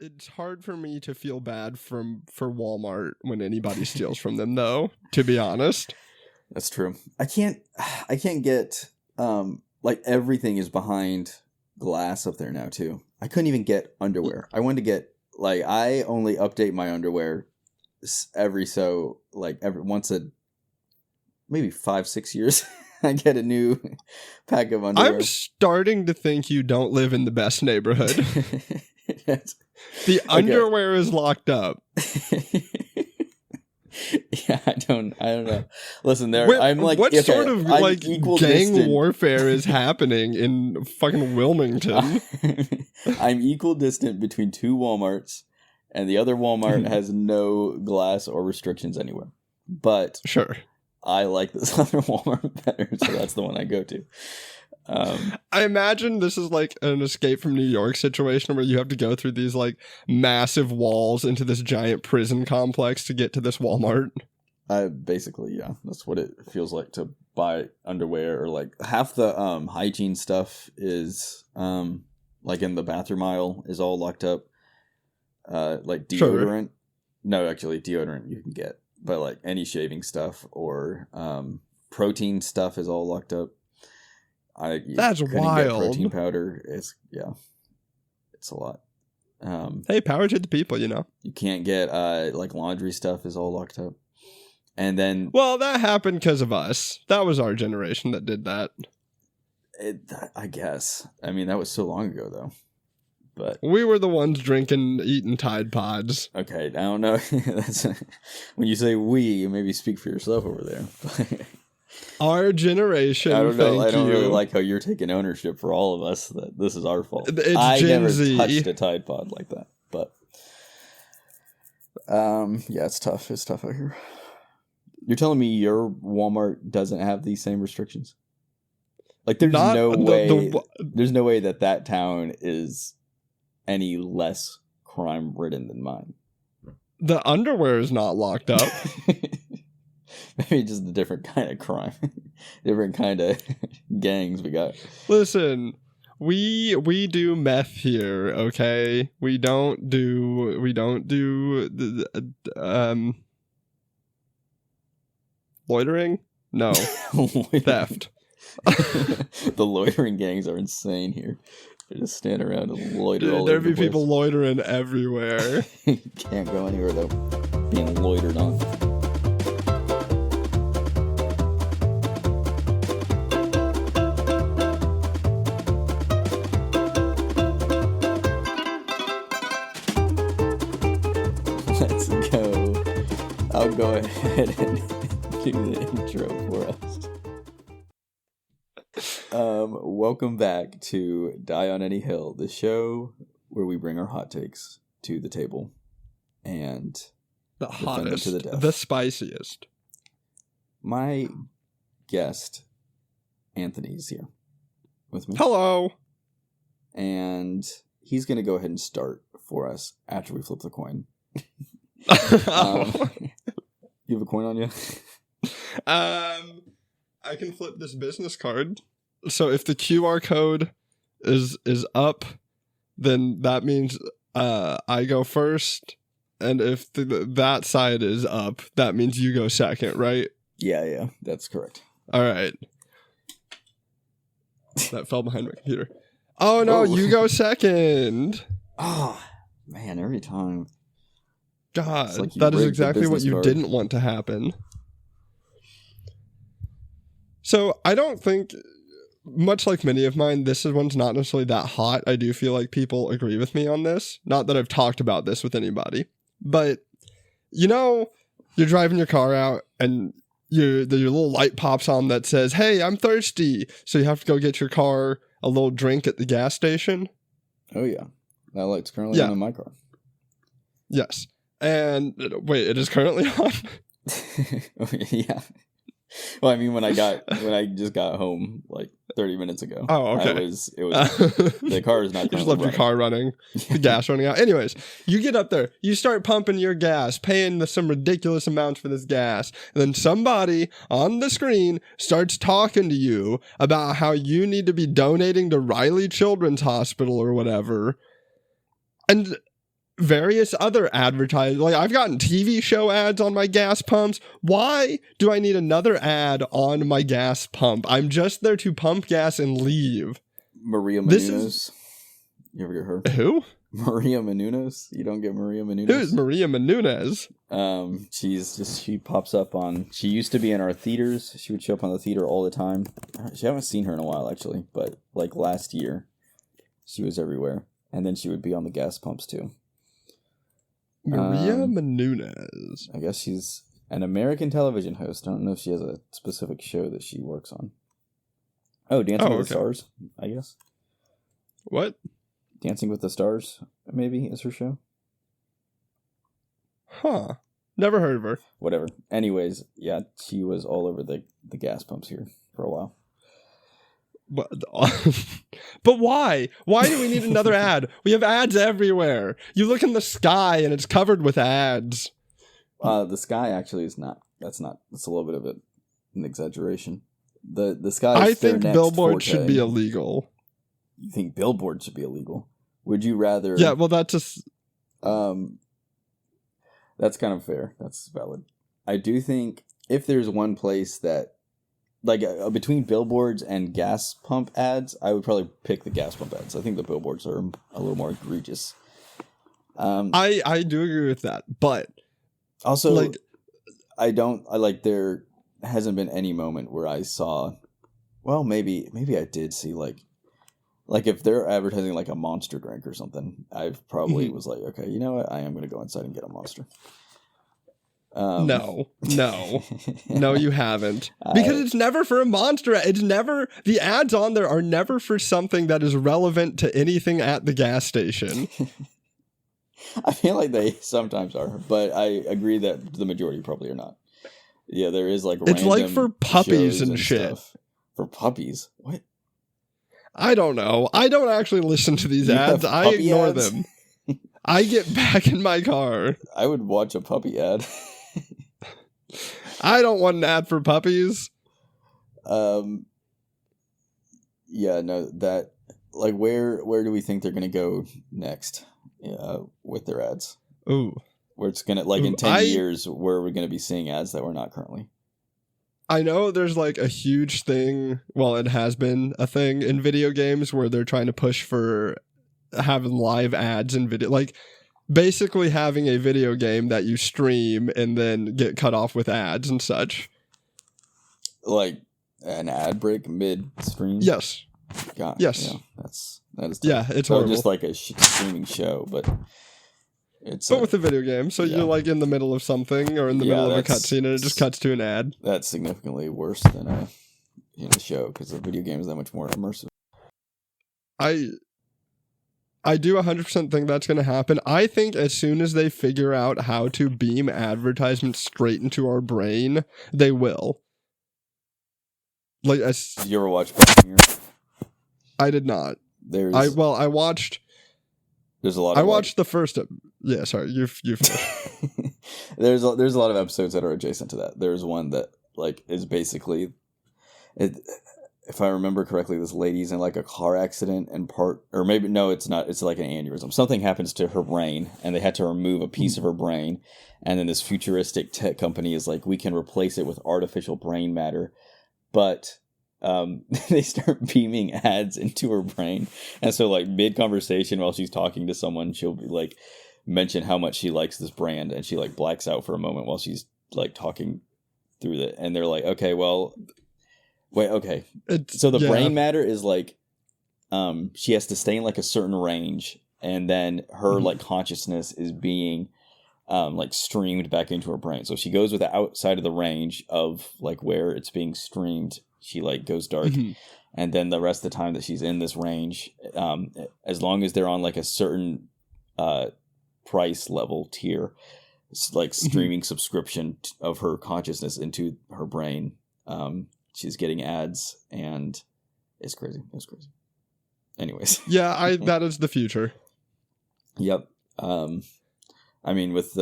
It's hard for me to feel bad for Walmart when anybody steals from them, though, to be honest. That's true. I can't get, like, everything is behind glass up there now, too. I couldn't even get underwear. I wanted to get, like, I only update my underwear every once maybe 5-6 years. I get a new pack of underwear. I'm starting to think you don't live in the best neighborhood. The underwear is locked up. Yeah, I don't know. Listen, I'm like, what sort of like gang warfare is happening in fucking Wilmington? I'm equal distant between two Walmarts, and the other Walmart has no glass or restrictions anywhere. But sure, I like this other Walmart better, so that's the one I go to. I imagine this is like an Escape from New York situation where you have to go through these like massive walls into this giant prison complex to get to this Walmart. Basically, yeah, that's what it feels like to buy underwear, or like half the hygiene stuff is like in the bathroom aisle is all locked up. Like deodorant. Sure. No, actually, deodorant you can get, but like any shaving stuff or protein stuff is all locked up. That's wild. Get protein powder. It's a lot. Hey, power to the people, you know. You can't get like laundry stuff is all locked up. And then, well, that happened because of us. That was our generation that did that. I guess. I mean, that was so long ago, though. But we were the ones eating Tide Pods. Okay, I don't know. That's when you say we, you maybe speak for yourself over there. Our generation. I don't know. I don't really like how you're taking ownership for all of us. That this is our fault. I never touched a Tide Pod like that. But yeah, it's tough. It's tough out here. You're telling me your Walmart doesn't have these same restrictions? Like, there's no way. There's no way that town is any less crime-ridden than mine. The underwear is not locked up. Maybe just a different kind of crime, different kind of gangs we got. Listen, we do meth here, okay? We don't do loitering? No. Theft. The loitering gangs are insane here. They just stand around and loiter all over There'd the be place. people loitering everywhere. Can't go anywhere, though. Being loitered on. Let's go. I'll go ahead and do the intro for us. Welcome back to Die on Any Hill, the show where we bring our hot takes to the table and the hottest, to the death. The spiciest. My guest, Anthony, is here with me. Hello. And he's going to go ahead and start for us after we flip the coin. You have a coin on you? I can flip this business card. So if the QR code is up, then that means I go first, and if that side is up, that means you go second, right? Yeah, that's correct. All right. That fell behind my computer. Oh no, you go second. Oh man, every time. God, like that is exactly what you didn't want to happen. So I don't think, much like many of mine, this one's not necessarily that hot. I do feel like people agree with me on this. Not that I've talked about this with anybody. But, you know, you're driving your car out and your little light pops on that says, hey, I'm thirsty. So you have to go get your car a little drink at the gas station. Oh, yeah. That light's currently on in my car. Yes. And, wait, it is currently on? Yeah. Well, I mean, when I just got home like 30 minutes ago. Oh, okay. The car is not. You just left your car running, the gas running out. Anyways, you get up there, you start pumping your gas, paying some ridiculous amounts for this gas, and then somebody on the screen starts talking to you about how you need to be donating to Riley Children's Hospital or whatever. And various other advertising. Like, I've gotten TV show ads on my gas pumps. Why do I need another ad on my gas pump? I'm just there to pump gas and leave. Maria Menounos. You ever get her? Who? Maria Menounos. You don't get Maria Menounos? Who's Maria Menounos? She pops up on. She used to be in our theaters. She would show up on the theater all the time. I haven't seen her in a while actually, but like last year, she was everywhere, and then she would be on the gas pumps too. Maria Menounos. I guess she's an American television host. I don't know if she has a specific show that she works on. Oh, Dancing with the Stars, I guess. What? Dancing with the Stars, maybe, is her show. Huh. Never heard of her. Whatever. Anyways, yeah, she was all over the gas pumps here for a while. But why? Why do we need another ad? We have ads everywhere. You look in the sky and it's covered with ads. The sky actually is not. That's a little bit of an exaggeration. The sky. I think billboards should be illegal. You think billboards should be illegal? Would you rather? Yeah. Well, that's just. That's kind of fair. That's valid. I do think if there's one place that. Like, between billboards and gas pump ads, I would probably pick the gas pump ads. I think the billboards are a little more egregious. I do agree with that, but also, like, there hasn't been any moment where I saw, well, maybe I did see, like if they're advertising, like, a Monster drink or something, I probably was like, okay, you know what? I am going to go inside and get a Monster. No, you haven't. Because it's never for a Monster. It's never, the ads on there are never for something that is relevant to anything at the gas station. I feel like they sometimes are, but I agree that the majority probably are not. Yeah, there is like it's like for puppies and shit. Stuff. For puppies? What? I don't know. I don't actually listen to these ads. I ignore them. I get back in my car. I would watch a puppy ad. I don't want an ad for puppies. Yeah, no, that, like, where do we think they're going to go next with their ads? Ooh. Where it's going to, like, in 10 years, where we're going to be seeing ads that we're not currently. I know there's, like, a huge thing, well, it has been a thing in video games where they're trying to push for having live ads in video, like, basically having a video game that you stream and then get cut off with ads and such. Like an ad break mid-stream? Yes. God, yes. Yeah, that is tough. Yeah, it's horrible. Just like a streaming show, but it's... But with a video game, so you're like in the middle of something or in the middle of a cutscene and it just cuts to an ad. That's significantly worse than a show, because the video game is that much more immersive. I do 100% think that's going to happen. I think as soon as they figure out how to beam advertisements straight into our brain, they will. Like, did you ever watch Black Mirror? I did not. I watched. There's a lot. I watched the first. Yeah, sorry, you finished. There's a lot of episodes that are adjacent to that. There's one that, like, is basically it. If I remember correctly, this lady's in, like, a car accident and or maybe, no, it's not. It's like an aneurysm. Something happens to her brain and they had to remove a piece of her brain. And then this futuristic tech company is like, we can replace it with artificial brain matter. But they start beaming ads into her brain. And so, like, mid-conversation while she's talking to someone, she'll be like, mention how much she likes this brand. And she, like, blacks out for a moment while she's, like, talking through it. And they're like, okay, well... Wait, okay. So the brain matter is like, she has to stay in like a certain range, and then her like consciousness is being, like streamed back into her brain. So if she goes with the outside of the range of like where it's being streamed, she like goes dark, and then the rest of the time that she's in this range, as long as they're on like a certain price level tier, it's like streaming subscription of her consciousness into her brain. She's getting ads, and it's crazy. It's crazy. Anyways. Yeah, that is the future. Yep. I mean, with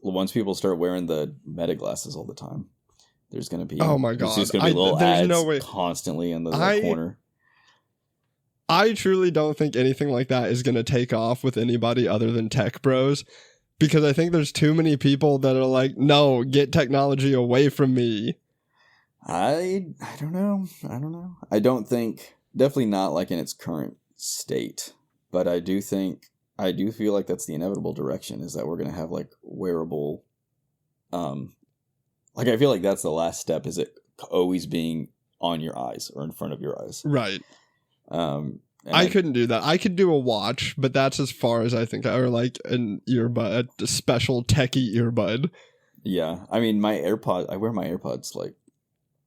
once people start wearing the Meta glasses all the time, there's going to be... Oh my God. There's just going to be little ads constantly in the corner. I truly don't think anything like that is going to take off with anybody other than tech bros, because I think there's too many people that are like, no, get technology away from me. I don't know. I don't think, definitely not like in its current state, but I do feel like that's the inevitable direction, is that we're going to have like wearable, like I feel like that's the last step, is it always being on your eyes or in front of your eyes. Right. I couldn't do that. I could do a watch, but that's as far as I think, or like an earbud, a special techie earbud. Yeah. I mean, I wear my AirPods like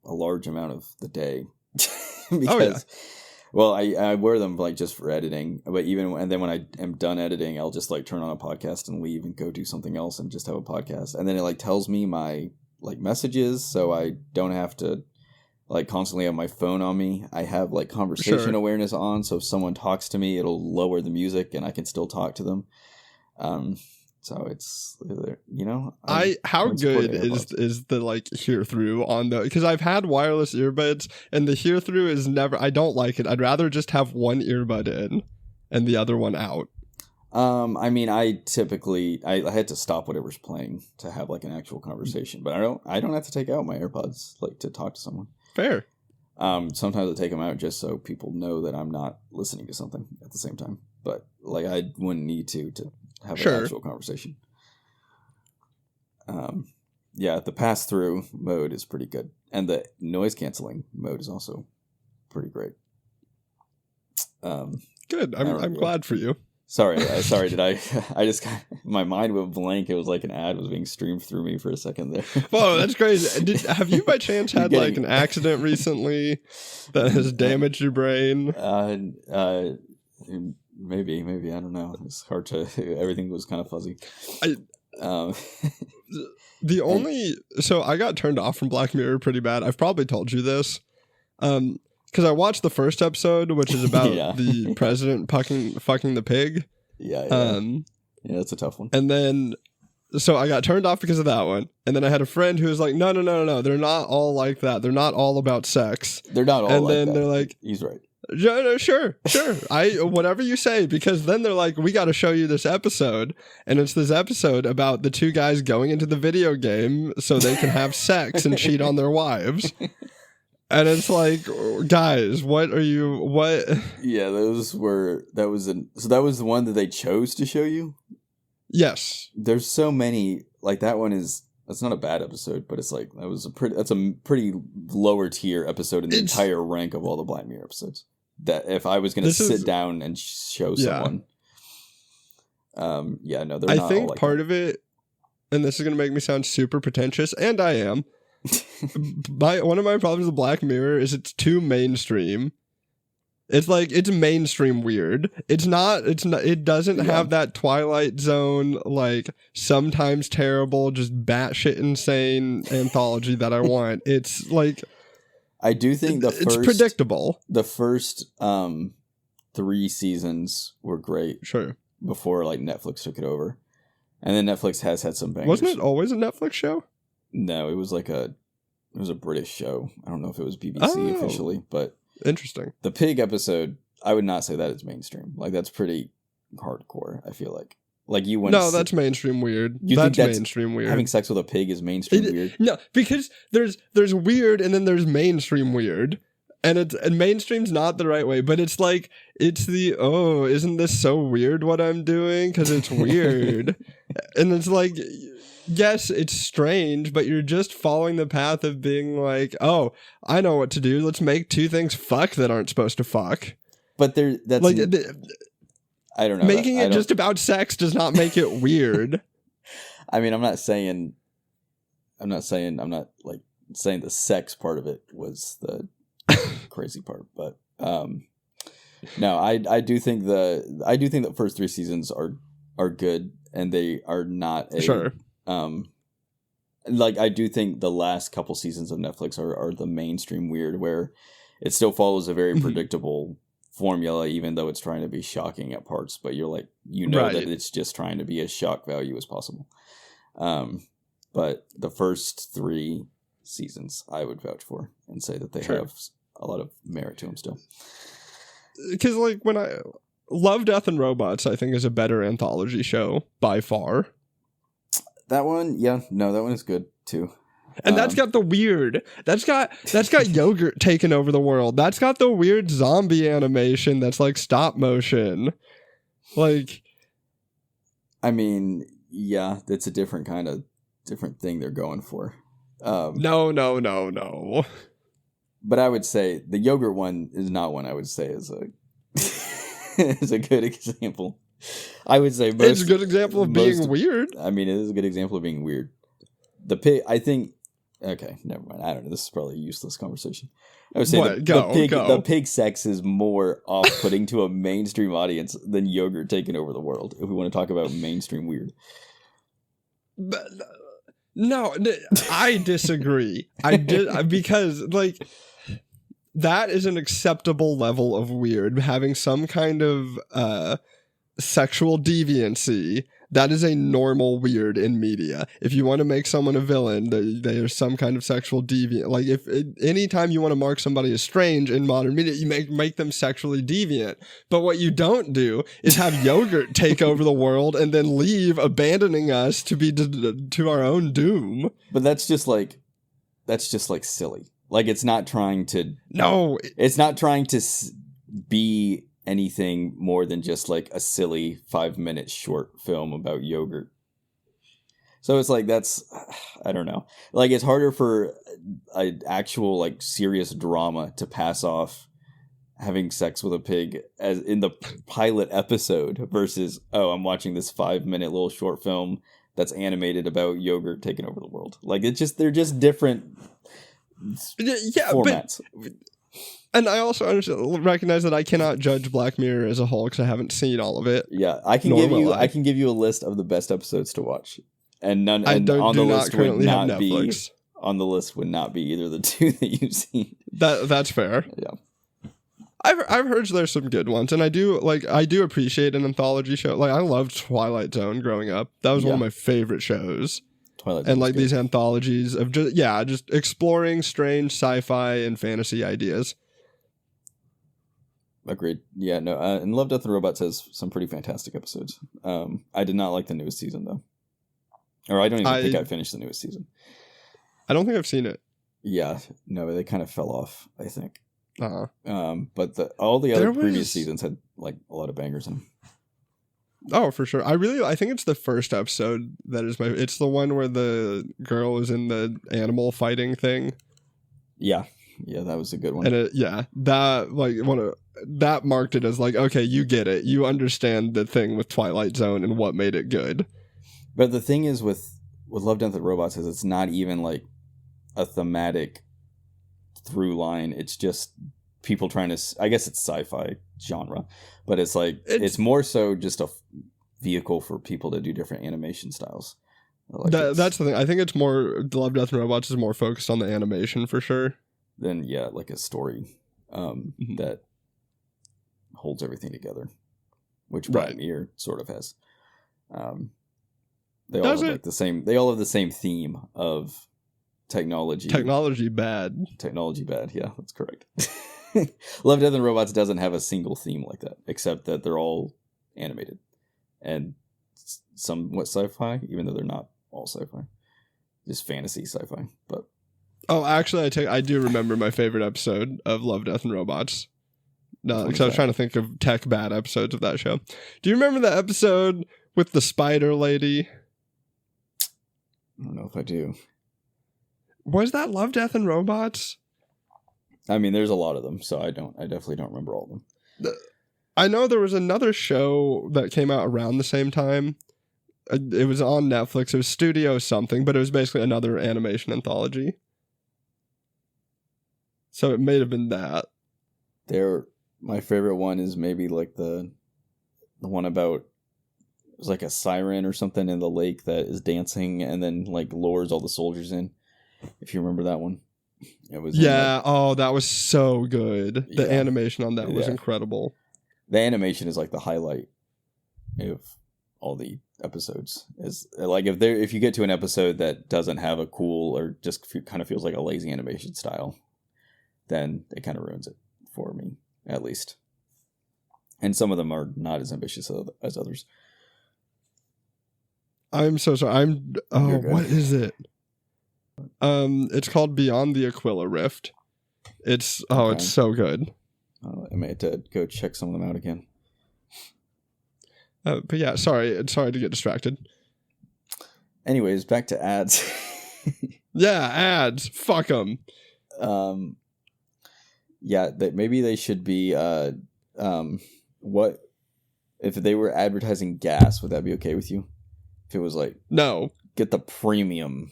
a large amount of the day because, well, I wear them like just for editing, but and then when I am done editing, I'll just like turn on a podcast and leave and go do something else and just have a podcast. And then it like tells me my like messages, so I don't have to like constantly have my phone on me. I have like conversation awareness on, so if someone talks to me, it'll lower the music and I can still talk to them. So it's, you know, how good is the like hear through on the, because I've had wireless earbuds and the hear through is never, I don't like it. I'd rather just have one earbud in and the other one out. I mean, I typically I had to stop whatever's playing to have like an actual conversation, but I don't have to take out my AirPods like to talk to someone. Fair. Sometimes I take them out just so people know that I'm not listening to something at the same time, but like I wouldn't need to have an actual conversation. Yeah, the pass through mode is pretty good, and the noise canceling mode is also pretty great. Good. I'm glad for you. Sorry. Did I just my mind went blank. It was like an ad was being streamed through me for a second there. Whoa, that's crazy. Have you by chance had like an accident recently that has damaged your brain? Maybe I don't know. It's hard to. Everything was kind of fuzzy. So I got turned off from Black Mirror pretty bad. I've probably told you this. Because I watched the first episode, which is about the president fucking the pig. Yeah, that's a tough one. And then, so I got turned off because of that one. And then I had a friend who was like, no, they're not all like that. They're not all about sex. They're not all like that. And then they're like, he's right. No, sure. Whatever you say, because then they're like, we got to show you this episode. And it's this episode about the two guys going into the video game so they can have sex and cheat on their wives. And it's like, guys, what? Yeah, that was the one that they chose to show you? Yes. There's so many, like that one that's not a bad episode, but it's like, that's a pretty lower tier episode in the entire rank of all the Black Mirror episodes. That if I was going to sit down and show someone. They're not I think all like part of it, and this is going to make me sound super pretentious, and I am, one of my problems with Black Mirror is it's too mainstream. It's like, it's mainstream weird. It doesn't have that Twilight Zone, like, sometimes terrible, just batshit insane anthology that I want. It's like, I do think it's predictable. The first 3 seasons were great. Sure. Before like Netflix took it over. And then Netflix has had some bangers. Wasn't it always a Netflix show? No, it was a British show. I don't know if it was BBC officially, but interesting. The pig episode, I would not say that is mainstream. Like that's pretty hardcore, I feel like. Like you wouldn't. No, that's mainstream weird. That's mainstream weird. Having sex with a pig is mainstream weird. No, because there's weird and then there's mainstream weird. And mainstream's not the right way, but it's like, it's the, oh, isn't this so weird what I'm doing? Because it's weird. And it's like, yes, it's strange, but you're just following the path of being like, oh, I know what to do. Let's make two things fuck that aren't supposed to fuck. But that's like, I don't know. Making it just about sex does not make it weird. I mean, I'm not saying like saying the sex part of it was the crazy part, but no, I do think the first 3 seasons are good, and they are not like I do think the last couple seasons of Netflix are the mainstream weird, where it still follows a very predictable formula, even though it's trying to be shocking at parts, but you're like, that it's just trying to be as shock value as possible. But the first 3 seasons I would vouch for and say that they have a lot of merit to them still. because like when I Love, Death, and Robots, I think is a better anthology show by far. That one, that one is good too. And that's got the weird. That's got yogurt taking over the world. That's got the weird zombie animation that's like stop motion. Like, I mean, yeah, that's a different thing they're going for. No. But I would say the yogurt one is not one I would say is a is a good example. I would say it's a good example of being weird. I mean, it is a good example of being weird. The pig, I think. Okay, never mind. I don't know. This is probably a useless conversation. I would say the pig sex is more off-putting to a mainstream audience than yogurt taking over the world. If we want to talk about mainstream weird, but, no, I disagree. Because like that is an acceptable level of weird. Having some kind of sexual deviancy. That is a normal weird in media. If you want to make someone a villain, there's some kind of sexual deviant. Like anytime you want to mark somebody as strange in modern media, you make them sexually deviant. But what you don't do is have yogurt take over the world and then leave, abandoning us to our own doom. But that's just like silly. Like it's not trying to. No, it's not trying to be anything more than just like a silly 5-minute short film about yogurt. So it's like I don't know. Like it's harder for an actual like serious drama to pass off having sex with a pig as in the pilot episode versus I'm watching this 5-minute little short film that's animated about yogurt taking over the world. Like they're just different formats. And I also recognize that I cannot judge Black Mirror as a whole because I haven't seen all of it. Yeah, I can give you a list of the best episodes to watch, and none. And on the list would not be on the list would not be either of the two that you've seen. That's fair. Yeah, I've heard there's some good ones, and I do appreciate an anthology show. Like I loved Twilight Zone growing up. That was one of my favorite shows. Twilight Zone and like these anthologies of just exploring strange sci-fi and fantasy ideas. Agreed. Yeah, no. And Love, Death, and Robots has some pretty fantastic episodes. I did not like the newest season though, or I don't even think I finished the newest season. I don't think I've seen it. Yeah, no, they kind of fell off. I think. But all the other previous seasons had like a lot of bangers in them. Oh, for sure. I think it's the first episode that is it's the one where the girl is in the animal fighting thing. Yeah, that was a good one. And that marked it as like, okay, you get it. You understand the thing with Twilight Zone and what made it good. But the thing is with Love, Death, and Robots is it's not even like a thematic through line. It's just people trying to, I guess it's sci-fi genre, but it's like, it's more so just a vehicle for people to do different animation styles. Like that's the thing. I think it's more, Love, Death, and Robots is more focused on the animation for sure. Then like a story that holds everything together, which Black Mirror sort of has. They all have the same theme of technology. Technology bad. Yeah, that's correct. Love, Death, and Robots doesn't have a single theme like that, except that they're all animated and somewhat sci-fi, even though they're not all sci-fi. Just fantasy sci-fi, but. Oh, actually, I do remember my favorite episode of Love, Death, and Robots. No, because I was trying to think of tech bad episodes of that show. Do you remember the episode with the spider lady? I don't know if I do. Was that Love, Death, and Robots? I mean, there's a lot of them, so I definitely don't remember all of them. I know there was another show that came out around the same time. It was on Netflix. It was Studio something, but it was basically another animation anthology. So it may have been that. My favorite one is maybe like the one about, it was like a siren or something in the lake that is dancing and then like lures all the soldiers in. If you remember that one. It was that was so good. The animation on that was incredible. The animation is like the highlight of all the episodes. Is like if you get to an episode that doesn't have a cool or just kind of feels like a lazy animation style, then it kind of ruins it for me, at least. And some of them are not as ambitious as others. I'm so sorry. What is it? It's called Beyond the Aquila Rift. It's so good. I may have to go check some of them out again. But yeah, sorry to get distracted. Anyways, back to ads. Yeah, ads. Fuck them. Yeah, maybe they should be. What if they were advertising gas? Would that be okay with you? If it was like, no, get the premium.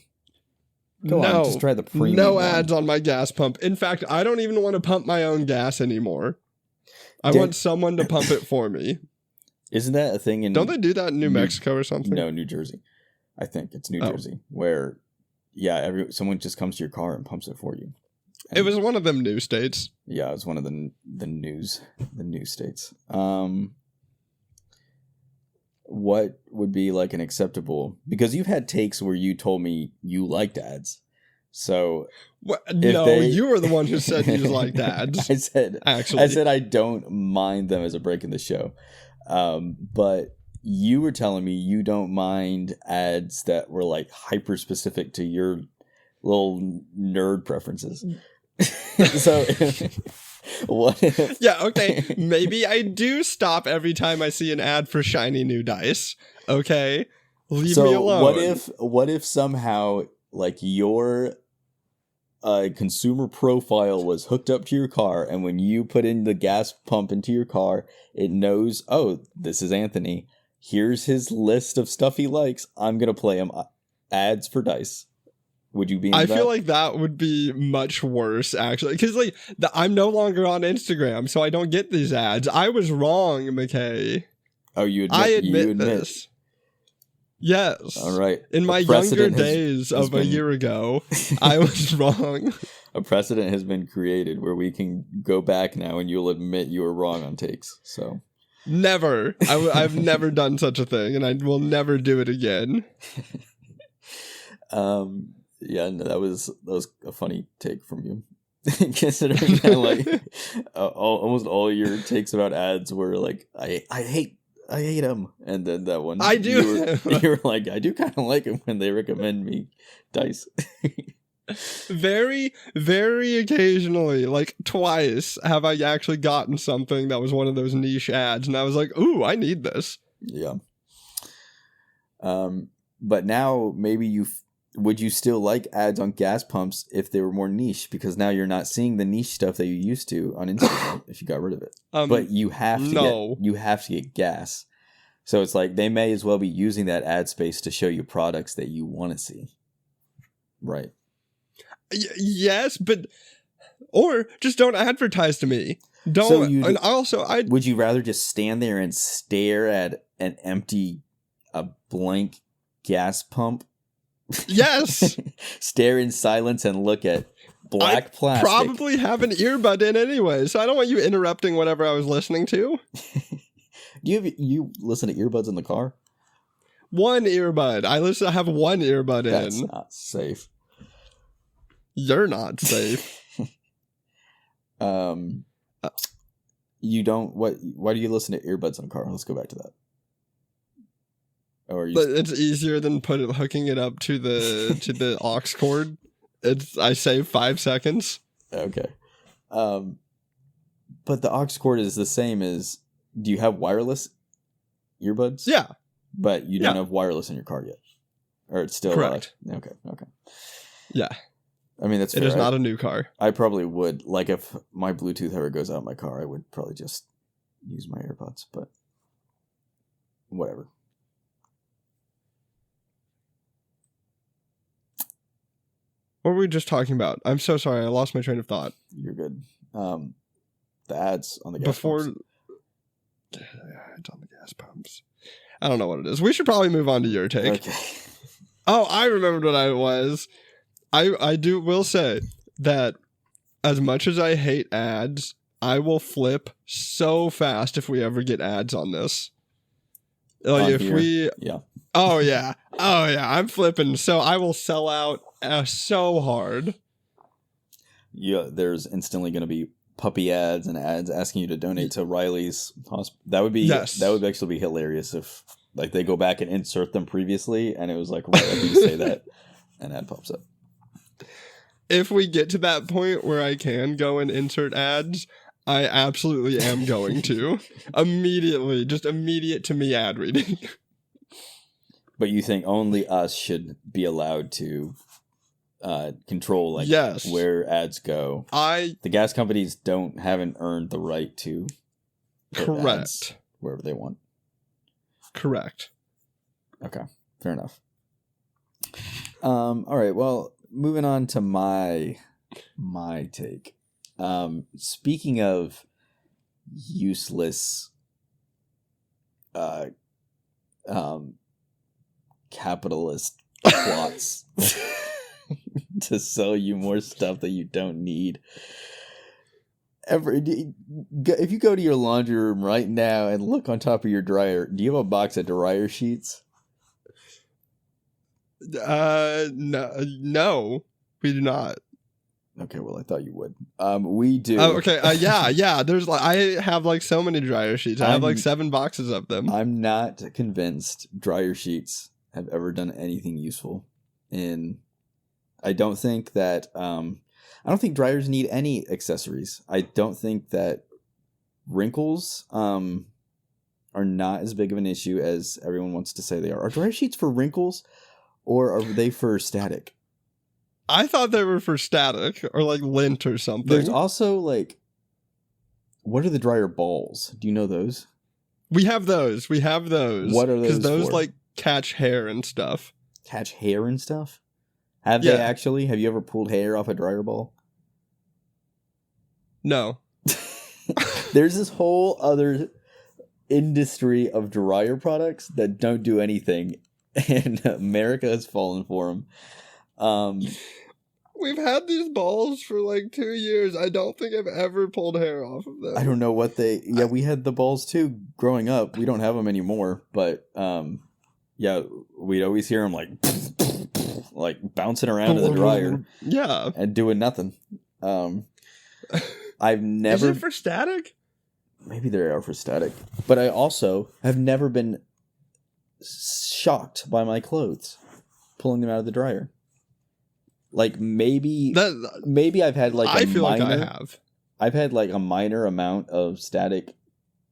Go on, just try the premium. No ads on my gas pump. In fact, I don't even want to pump my own gas anymore. I want someone to pump it for me. Isn't that a thing in... Don't they do that in New Mexico or something? No, New Jersey. I think it's New Jersey. Where, yeah, someone just comes to your car and pumps it for you. And it was one of them new states. Yeah, it was one of the new states. What would be like an acceptable... Because you've had takes where you told me you liked ads. So... you were the one who said you liked ads. I said I don't mind them as a break in the show. But you were telling me you don't mind ads that were like hyper specific to your little nerd preferences. So what if... Yeah, okay. Maybe I do stop every time I see an ad for shiny new dice. Okay. Leave me alone. What if somehow like your consumer profile was hooked up to your car, and when you put in the gas pump into your car, it knows, oh, this is Anthony. Here's his list of stuff he likes. I'm going to play him ads for dice. Would you be into that? I feel like that would be much worse, actually. Because like, I'm no longer on Instagram, so I don't get these ads. I was wrong, Mckay. Oh, you admit? I admit this. Yes. All right. In my younger days of a year ago, I was wrong. A precedent has been created where we can go back now and you'll admit you were wrong on takes. So never. I've never done such a thing, and I will never do it again. Yeah, no, that was a funny take from you. Considering that, like almost all your takes about ads were like, I hate them, and then that one I do. You were like, I do kind of like them when they recommend me dice. Very, very occasionally, like twice, have I actually gotten something that was one of those niche ads, and I was like, ooh, I need this. Yeah. But now maybe would you still like ads on gas pumps if they were more niche? Because now you're not seeing the niche stuff that you used to on Instagram if you got rid of it. But you have to get gas. So it's like they may as well be using that ad space to show you products that you want to see. Right. Yes, but or just don't advertise to me. Don't. And also, would you rather just stand there and stare at an empty, a blank gas pump? Yes. Stare in silence and look at black plastic. Probably have an earbud in anyway, so I don't want you interrupting whatever I was listening to. Do you listen to earbuds in the car? One earbud. I have one earbud in. That's not safe. You're not safe. You don't. Why do you listen to earbuds in a car? Let's go back to that. Or it's easier than hooking it up to the aux cord. I save 5 seconds. Okay. But the aux cord is the same as. Do you have wireless earbuds? Yeah. But you don't have wireless in your car yet, or it's still correct. Okay. Yeah. I mean, that's fair. It is not a new car. I probably would, like, if my Bluetooth ever goes out in my car, I would probably just use my AirPods, but whatever. What were we just talking about? I'm so sorry. I lost my train of thought. You're good. The ads on the gas pumps. Ads on the gas pumps. I don't know what it is. We should probably move on to your take. Okay. Oh, I remembered what I was. I will say that as much as I hate ads, I will flip so fast if we ever get ads on this. Like on if here. we Oh yeah. I'm flipping. So I will sell out so hard. Yeah, there's instantly going to be puppy ads and ads asking you to donate to Riley's hospital. That would actually be hilarious if like they go back and insert them previously, and it was like right after you say that, an ad pops up. If we get to that point where I can go and insert ads, I absolutely am going to. Immediately. Just immediate to me ad reading. But you think only us should be allowed to control where ads go? The gas companies haven't earned the right to put ads wherever they want. Correct. Okay, fair enough. All right, well, moving on to my take. Speaking of useless capitalist plots to sell you more stuff that you don't need. If you go to your laundry room right now and look on top of your dryer, do you have a box of dryer sheets? No, we do not. Okay, well, I thought you would. We do. Oh, okay. Yeah. There's I have so many dryer sheets. I have 7 boxes of them. I'm not convinced dryer sheets have ever done anything useful. And I don't think that I don't think dryers need any accessories. I don't think that wrinkles are not as big of an issue as everyone wants to say they are. Are dryer sheets for wrinkles? Or are they for static? I thought they were for static or lint or something. There's also what are the dryer balls? Do you know those? We have those. What are those? Because those for? Catch hair and stuff. Catch hair and stuff? Have they actually? Have you ever pulled hair off a dryer ball? No. There's this whole other industry of dryer products that don't do anything. And America has fallen for them. We've had these balls for 2 years. I don't think I've ever pulled hair off of them. I don't know what they... Yeah, we had the balls too growing up. We don't have them anymore. But, yeah, we'd always hear them bouncing around in the dryer. Yeah. And doing nothing. I've never... Is it for static? Maybe they are for static. But I also have never been shocked by my clothes pulling them out of the dryer. Maybe I've had I feel like I have. I've had a minor amount of static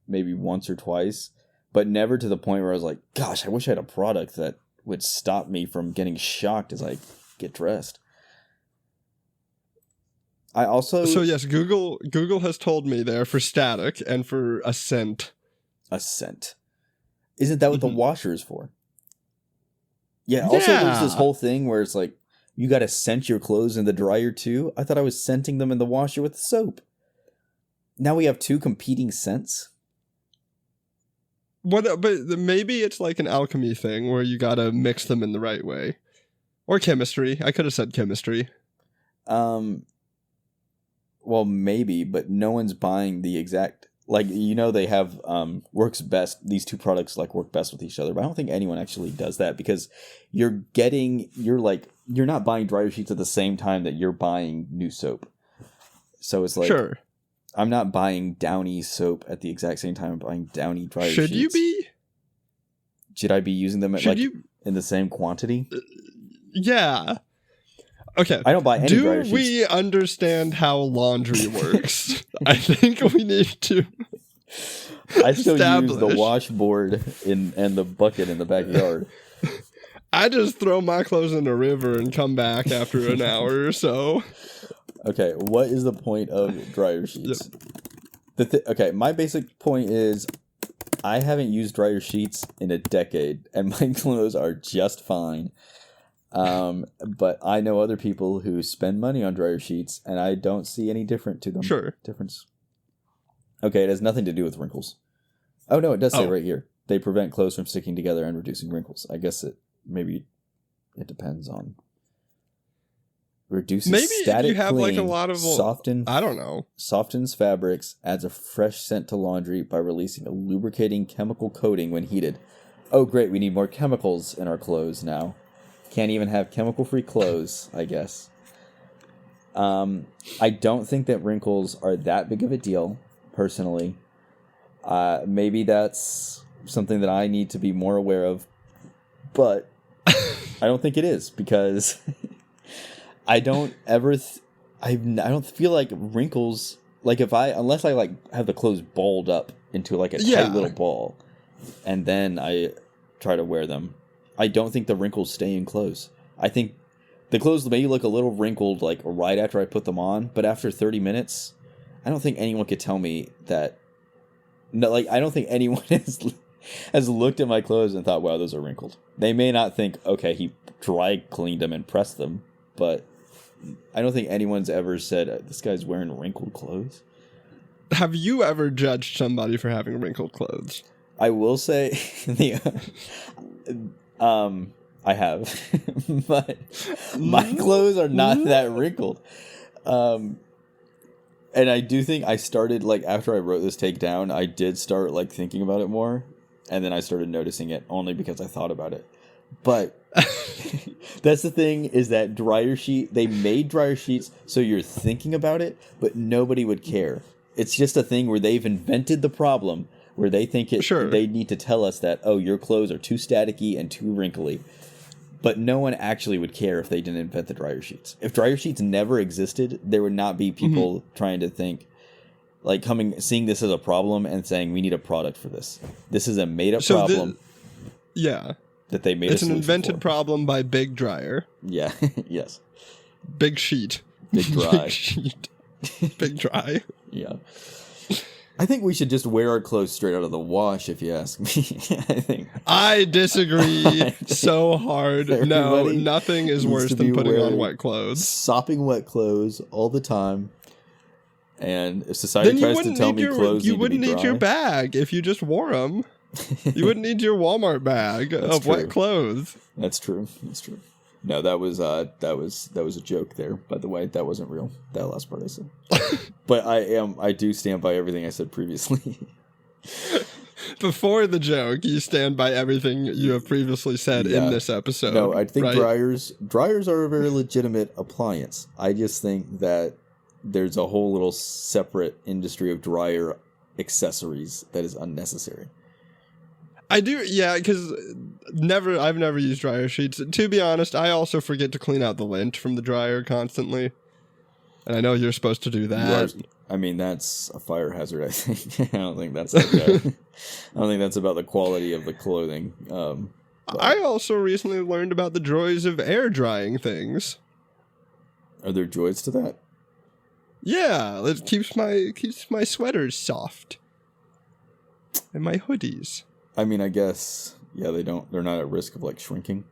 maybe once or twice, but never to the point where I was like, gosh, I wish I had a product that would stop me from getting shocked as I get dressed. I also... So yes, Google has told me they're for static and for a scent. A scent. Isn't that what the washer is for? Yeah, also there's this whole thing where it's you gotta scent your clothes in the dryer too. I thought I was scenting them in the washer with soap. Now we have 2 competing scents? But maybe it's an alchemy thing where you gotta mix them in the right way. Or chemistry. I could have said chemistry. Well, maybe, but no one's buying the exact... they have works best. These 2 products work best with each other, but I don't think anyone actually does that because you're not buying dryer sheets at the same time that you're buying new soap. So it's sure. I'm not buying Downy soap at the exact same time I'm buying Downy dryer sheets. Should you be? Should I be using them at in the same quantity? Yeah. Okay. I don't buy any dryer sheets. Do we understand how laundry works? I think we need to. I still use the washboard and the bucket in the backyard. I just throw my clothes in the river and come back after an hour or so. Okay, what is the point of dryer sheets? Yep. Okay, my basic point is I haven't used dryer sheets in a decade, and my clothes are just fine. But I know other people who spend money on dryer sheets, and I don't see any difference. Okay, it has nothing to do with wrinkles. Oh no, it does say right here. They prevent clothes from sticking together and reducing wrinkles. I guess it depends on reduces static you have cling, a lot of I don't know. Softens fabrics, adds a fresh scent to laundry by releasing a lubricating chemical coating when heated. Oh great, we need more chemicals in our clothes now. Can't even have chemical-free clothes, I guess. I don't think that wrinkles are that big of a deal, personally. Maybe that's something that I need to be more aware of, but I don't think it is, because I don't ever, I don't feel like wrinkles, like unless I like have the clothes balled up into like a tight little ball, and then I try to wear them, I don't think the wrinkles stay in clothes. I think the clothes may look a little wrinkled like right after I put them on, but after 30 minutes, I don't think anyone could tell me that. No, like I don't think anyone has looked at my clothes and thought, wow, those are wrinkled. They may not think, okay, he dry cleaned them and pressed them, but I don't think anyone's ever said, this guy's wearing wrinkled clothes. Have you ever judged somebody for having wrinkled clothes? I will say, I have, but my clothes are not that wrinkled. And I do think I started, like, after I wrote this take down, I did start, like, thinking about it more. And then I started noticing it only because I thought about it. But that's the thing, is that they made dryer sheets so you're thinking about it, but nobody would care. It's just a thing where they've invented the problem where they think they need to tell us that, oh, your clothes are too staticky and too wrinkly. But no one actually would care if they didn't invent the dryer sheets. If dryer sheets never existed, there would not be people trying to think, like seeing this as a problem and saying, we need a product for this. This is a made-up problem. That they made. It's an invented problem by Big Dryer. Yeah. Yes. Big Sheet. Big Dry. Big Sheet. Big Dry. Yeah. I think we should just wear our clothes straight out of the wash, if you ask me. I disagree so hard. No, nothing is worse than putting on wet clothes. Sopping wet clothes all the time. And if society tries to tell me clothes you wouldn't need your bag if you just wore them. You wouldn't need your Walmart bag of wet clothes. That's true. That's true. No, that was a joke there, by the way. That wasn't real. That last part I said. But I do stand by everything I said previously. Before the joke, you stand by everything you have previously said in this episode. No, I think dryers are a very legitimate appliance. I just think that there's a whole little separate industry of dryer accessories that is unnecessary. I do, yeah, because I've never used dryer sheets. To be honest, I also forget to clean out the lint from the dryer constantly. And I know you're supposed to do that. I mean, that's a fire hazard, I think. I don't think that's I don't think that's about the quality of the clothing. I also recently learned about the joys of air drying things. Are there joys to that? Yeah, it keeps my sweaters soft. And my hoodies. I mean, I guess, yeah, they're not at risk of, like, shrinking.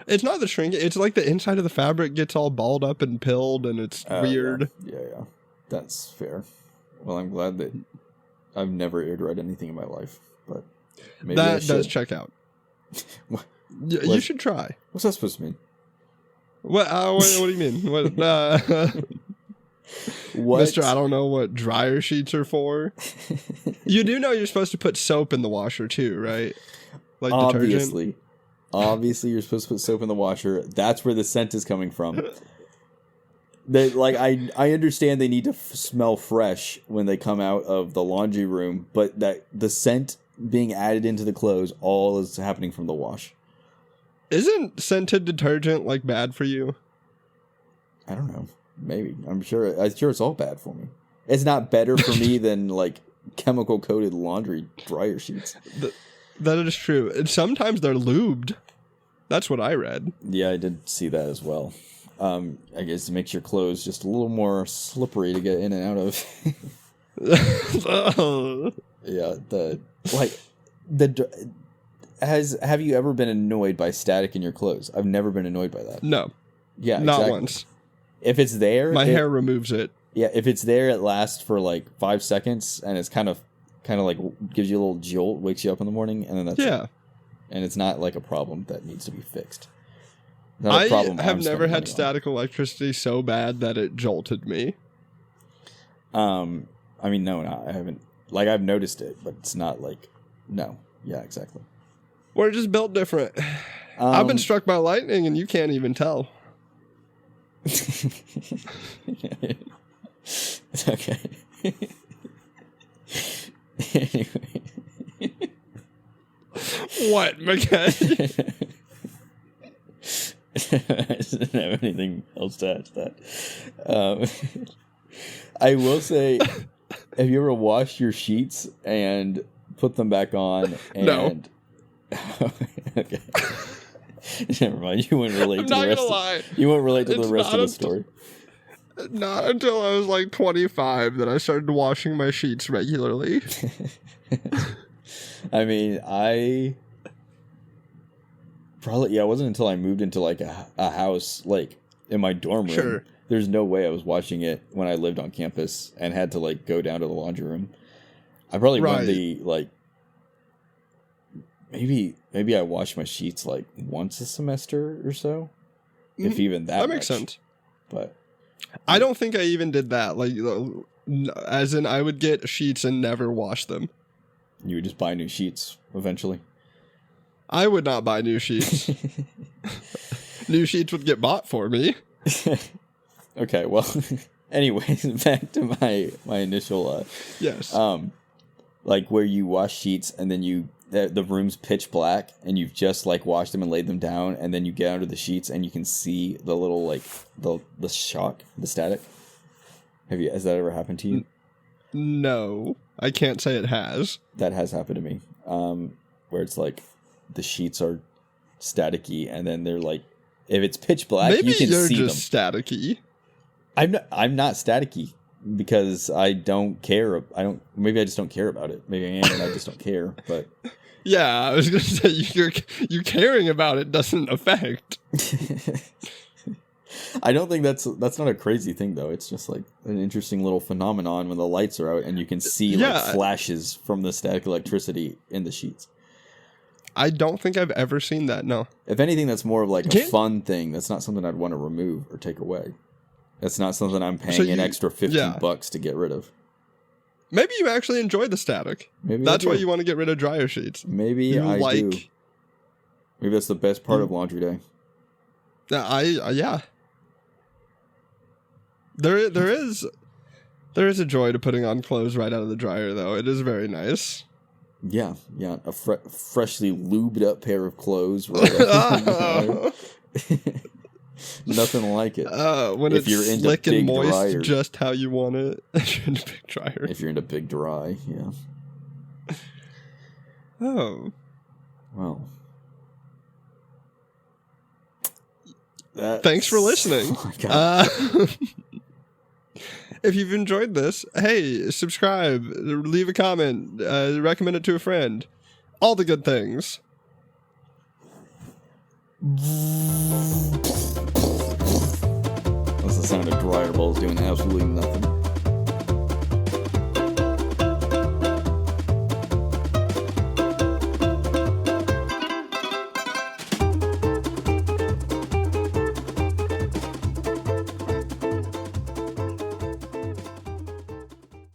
It's not the shrinking, it's like the inside of the fabric gets all balled up and pilled, and it's weird. Yeah. That's fair. Well, I'm glad that I've never air dried anything in my life, but maybe that does check out. You should try. What's that supposed to mean? What do you mean? What? Mister, I don't know what dryer sheets are for. You do know you're supposed to put soap in the washer too, right? Like detergent? Obviously, you're supposed to put soap in the washer. That's where the scent is coming from. I understand they need to smell fresh when they come out of the laundry room, but that the scent being added into the clothes all is happening from the wash. Isn't scented detergent like bad for you? I don't know. Maybe. I'm sure it's all bad for me. It's not better for me than like chemical coated laundry dryer sheets. That is true. And sometimes they're lubed. That's what I read. Yeah, I did see that as well. I guess it makes your clothes just a little more slippery to get in and out of. Yeah, have you ever been annoyed by static in your clothes? I've never been annoyed by that. No. Yeah, not once. If it's there, my hair removes it. Yeah, if it's there, it lasts for like 5 seconds, and it's kind of like gives you a little jolt, wakes you up in the morning, and then that's it. And it's not like a problem that needs to be fixed. I have never had static electricity so bad that it jolted me. I mean, no, I haven't. Like, I've noticed it, but it's not like, no. Yeah, exactly. We're just built different. I've been struck by lightning, and you can't even tell. It's okay. Anyway. What, Mckay? I didn't have anything else to add to that. I will say, have you ever washed your sheets and put them back on? And... No. Okay. Never mind. You wouldn't relate I'm to the not rest. gonna lie. You won't relate to It's the rest not of the story. Not until I was like 25 that I started washing my sheets regularly. I mean, it wasn't until I moved into like a house, like in my dorm room. Sure. There's no way I was watching it when I lived on campus and had to like go down to the laundry room. I probably went maybe I washed my sheets like once a semester or so, if even that. That makes sense. But I don't think I even did that. Like, as in, I would get sheets and never wash them. You would just buy new sheets eventually. I would not buy new sheets. New sheets would get bought for me. Okay, well, anyways, back to my initial yes. Like where you wash sheets and then the room's pitch black and you've just like washed them and laid them down and then you get under the sheets and you can see the little like the shock, the static. Has that ever happened to you? No, I can't say it has. That has happened to me. Where it's like the sheets are staticky and then they're like, if it's pitch black, maybe you can you're see just them. Staticky. I'm not staticky because I don't care. Maybe I just don't care about it. Maybe I am and I just don't care. But yeah, I was gonna say you caring about it doesn't affect. I don't think that's not a crazy thing though. It's just like an interesting little phenomenon when the lights are out and you can see like flashes from the static electricity in the sheets. I don't think I've ever seen that. No. If anything, that's more of like a fun thing. That's not something I'd want to remove or take away. That's not something I'm paying an extra $15 to get rid of. Maybe you actually enjoy the static. Maybe that's why you want to get rid of dryer sheets. Maybe I do. Maybe that's the best part of laundry day. Yeah. There is a joy to putting on clothes right out of the dryer, though. It is very nice. Yeah. A freshly lubed up pair of clothes. Right out Nothing like it. When it's slick and moist, dryer. Just how you want it. If you're into big dryer. If you're into big dry, yeah. Oh. Well. Thanks for listening. Oh if you've enjoyed this, hey, subscribe, leave a comment, recommend it to a friend. All the good things. That's the sound of dryer balls doing absolutely nothing.